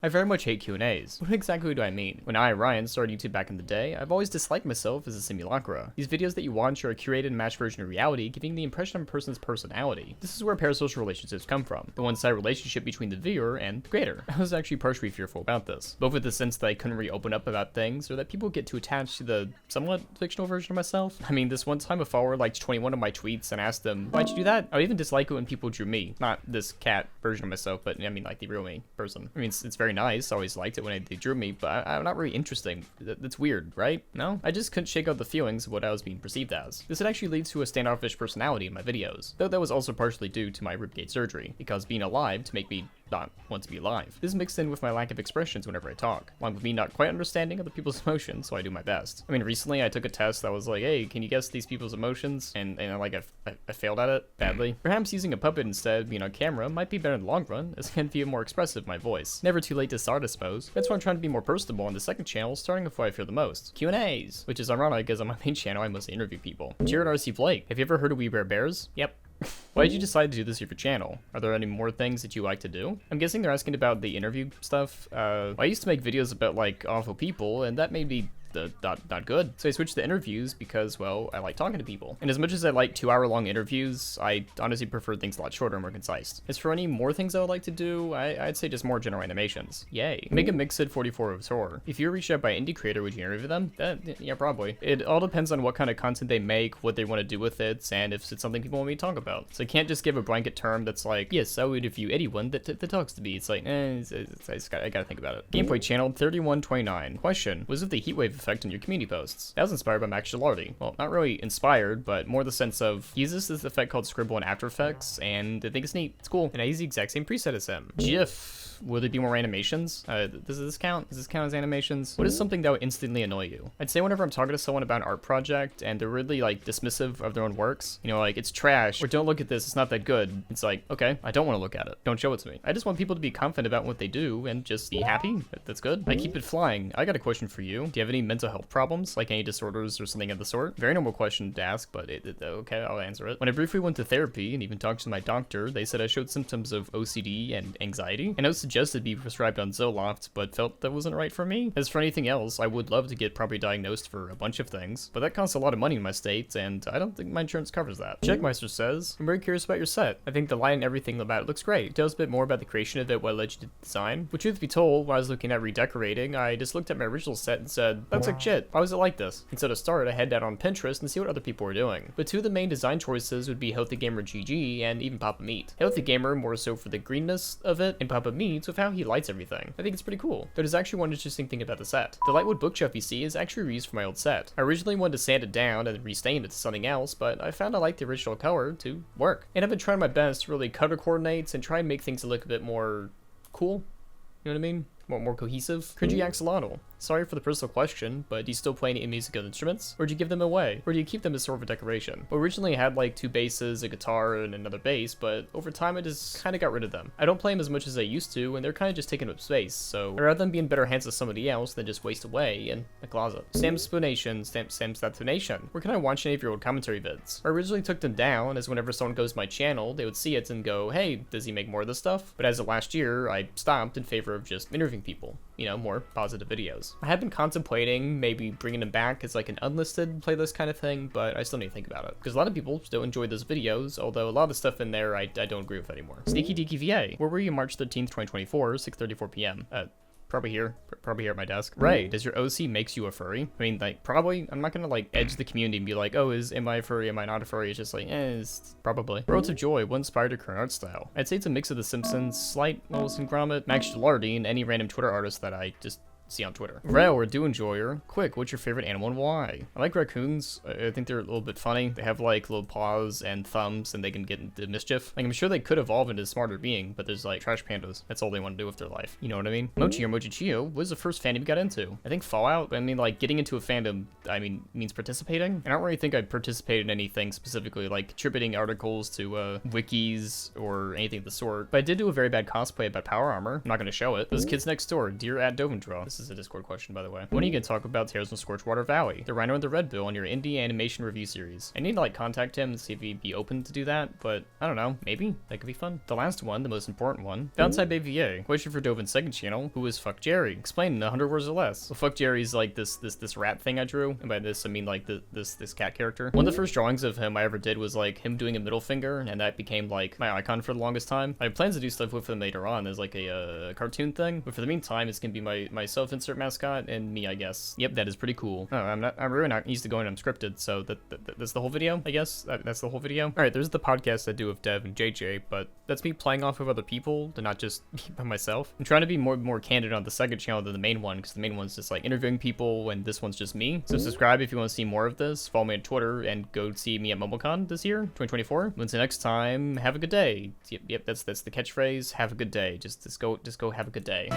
I very much hate Q&As. What exactly do I mean? When I, Ryan, started YouTube back in the day, I've always disliked myself as a simulacra. These videos that you watch are a curated and matched version of reality, giving the impression of a person's personality. This is where parasocial relationships come from, the one-sided relationship between the viewer and the creator. I was actually partially fearful about this, both with the sense that I couldn't really open up about things, or that people get too attached to the somewhat fictional version of myself. I mean, this one time a follower liked 21 of my tweets and asked them, why'd you do that? I would even dislike it when people drew me. Not this cat version of myself, but I mean like the real me person. I mean, it's very nice, I always liked it when they drew me, but I'm not really interesting. That's weird, right? No? I just couldn't shake out the feelings of what I was being perceived as. This would actually lead to a standoffish personality in my videos, though that was also partially due to my ribcage surgery, because being alive to make me not want to be alive. This is mixed in with my lack of expressions whenever I talk, along with me not quite understanding other people's emotions, so I do my best. I mean, recently I took a test that was like, hey, can you guess these people's emotions? And I failed at it badly. Perhaps using a puppet instead of being on camera might be better in the long run, as I can feel more expressive with my voice. Never too late to start, I suppose. That's why I'm trying to be more personable on the second channel, starting with what I fear the most. Q&As, which is ironic as on my main channel I mostly interview people. Jared R.C. Blake, have you ever heard of We Bear Bears? Yep. Why did you decide to do this with your channel? Are there any more things that you like to do? I'm guessing they're asking about the interview stuff. I used to make videos about like awful people, and that made me not good. So I switched to interviews because, well, I like talking to people. And as much as I like 2-hour-long interviews, I honestly prefer things a lot shorter and more concise. As for any more things I would like to do, I'd say just more general animations. Yay. Make a Mixed 44 of horror. If you were reached out by an indie creator, would you interview them? Yeah, probably. It all depends on what kind of content they make, what they want to do with it, and if it's something people want me to talk about. So I can't just give a blanket term that's like, yes, I would interview anyone that talks to me. It's like, I gotta think about it. Gameplay channel 3129. Question. Was it the heatwave effect on your community posts? That was inspired by Max Gilardi. Well, not really inspired, but more the sense of, he uses this effect called Scribble in After Effects, and I think it's neat. It's cool. And I use the exact same preset as him. GIF. Will there be more animations? Does this count? Does this count as animations? What is something that would instantly annoy you? I'd say whenever I'm talking to someone about an art project and they're really like dismissive of their own works, you know, like it's trash, or don't look at this, it's not that good. It's like, okay, I don't want to look at it. Don't show it to me. I just want people to be confident about what they do and just be happy. That's good. I keep it flying. I got a question for you. Do you have any mental health problems, like any disorders or something of the sort? Very normal question to ask, but okay, I'll answer it. When I briefly went to therapy and even talked to my doctor, they said I showed symptoms of OCD and anxiety, and I was suggested be prescribed on Zoloft, but felt that wasn't right for me. As for anything else, I would love to get properly diagnosed for a bunch of things, but that costs a lot of money in my state, and I don't think my insurance covers that. Checkmeister says, I'm very curious about your set. I think the light and everything about it looks great. Tell us a bit more about the creation of it, what led you to design. But truth be told, when I was looking at redecorating, I just looked at my original set and said, that looks like shit. Why was it like this? And so to start, I head down on Pinterest and see what other people were doing. But two of the main design choices would be Healthy Gamer GG and even Papa Meat. Healthy Gamer more so for the greenness of it, and Papa Meat with how he lights everything. I think it's pretty cool. There's actually one interesting thing about the set. The Lightwood bookshelf you see is actually reused from my old set. I originally wanted to sand it down and restain it to something else, but I found I liked the original color to work. And I've been trying my best to really color coordinate and try and make things look a bit more cool. You know what I mean? More cohesive. Cringy Axolotl. Sorry for the personal question, but do you still play any musical instruments? Or do you give them away? Or do you keep them as sort of a decoration? Well, originally I had like 2 basses, a guitar, and another bass, but over time I just kind of got rid of them. I don't play them as much as I used to, and they're kind of just taking up space, so I'd rather them be in better hands of somebody else than just waste away in a closet. Sam's explanation, Sam's explanation. Where can I watch any of your old commentary vids? I originally took them down, as whenever someone goes to my channel, they would see it and go, hey, does he make more of this stuff? But as of last year, I stopped in favor of just interviewing people. You know, more positive videos. I have been contemplating maybe bringing them back as like an unlisted playlist kind of thing, but I still need to think about it. Because a lot of people still enjoy those videos, although a lot of the stuff in there I don't agree with anymore. Sneaky Deaky VA. Where were you March 13th, 2024, 6:34 p.m.? Probably here at my desk. Ray, does your OC makes you a furry? I mean, like, probably. I'm not gonna like edge the community and be like, oh, am I a furry? Am I not a furry? It's just like, it's probably. Worlds of Joy, what inspired your current art style? I'd say it's a mix of The Simpsons, slight Wilson Gromit, Max Gilardi, and any random Twitter artist that I just see on Twitter. Rail or Do Enjoyer, quick, what's your favorite animal and why? I like raccoons. I think they're a little bit funny. They have like little paws and thumbs and they can get into mischief. Like I'm sure they could evolve into a smarter being, but there's like trash pandas. That's all they want to do with their life. You know what I mean? Mochi or Mochichio, what was the first fandom you got into? I think Fallout. I mean, like getting into a fandom, I mean, means participating. I don't really think I'd participate in anything specifically like contributing articles to wikis or anything of the sort, but I did do a very bad cosplay about Power Armor. I'm not going to show it. This Kids Next Door, Dear at Dovendraw. This This is a Discord question, by the way. When are you gonna talk about Tales from Scorchwater Valley, the Rhino and the Red Bill on your indie animation review series? I need to like contact him and see if he'd be open to do that, but I don't know, maybe? That could be fun. The last one, the most important one. Downside AVA. Question for Dovin's second channel. Who is Fuck Jerry? Explain in 100 words or less. Well, Fuck Jerry's like this rat thing I drew, and by this I mean like this cat character. One of the first drawings of him I ever did was like him doing a middle finger, and that became like my icon for the longest time. I have plans to do stuff with him later on as like a cartoon thing, but for the meantime it's gonna be my self-insert mascot and me, I guess. Yep, that is pretty cool. Oh, I'm really not used to going unscripted, so that's the whole video, I guess. That's the whole video. All right, there's the podcast I do with Dev and JJ, but that's me playing off of other people to not just be by myself. I'm trying to be more candid on the second channel than the main one, because the main one's just like interviewing people and this one's just me. So subscribe if you want to see more of this. Follow me on Twitter and go see me at MomoCon this year, 2024. Until next time, have a good day. Yep, that's the catchphrase. Have a good day. Just go have a good day.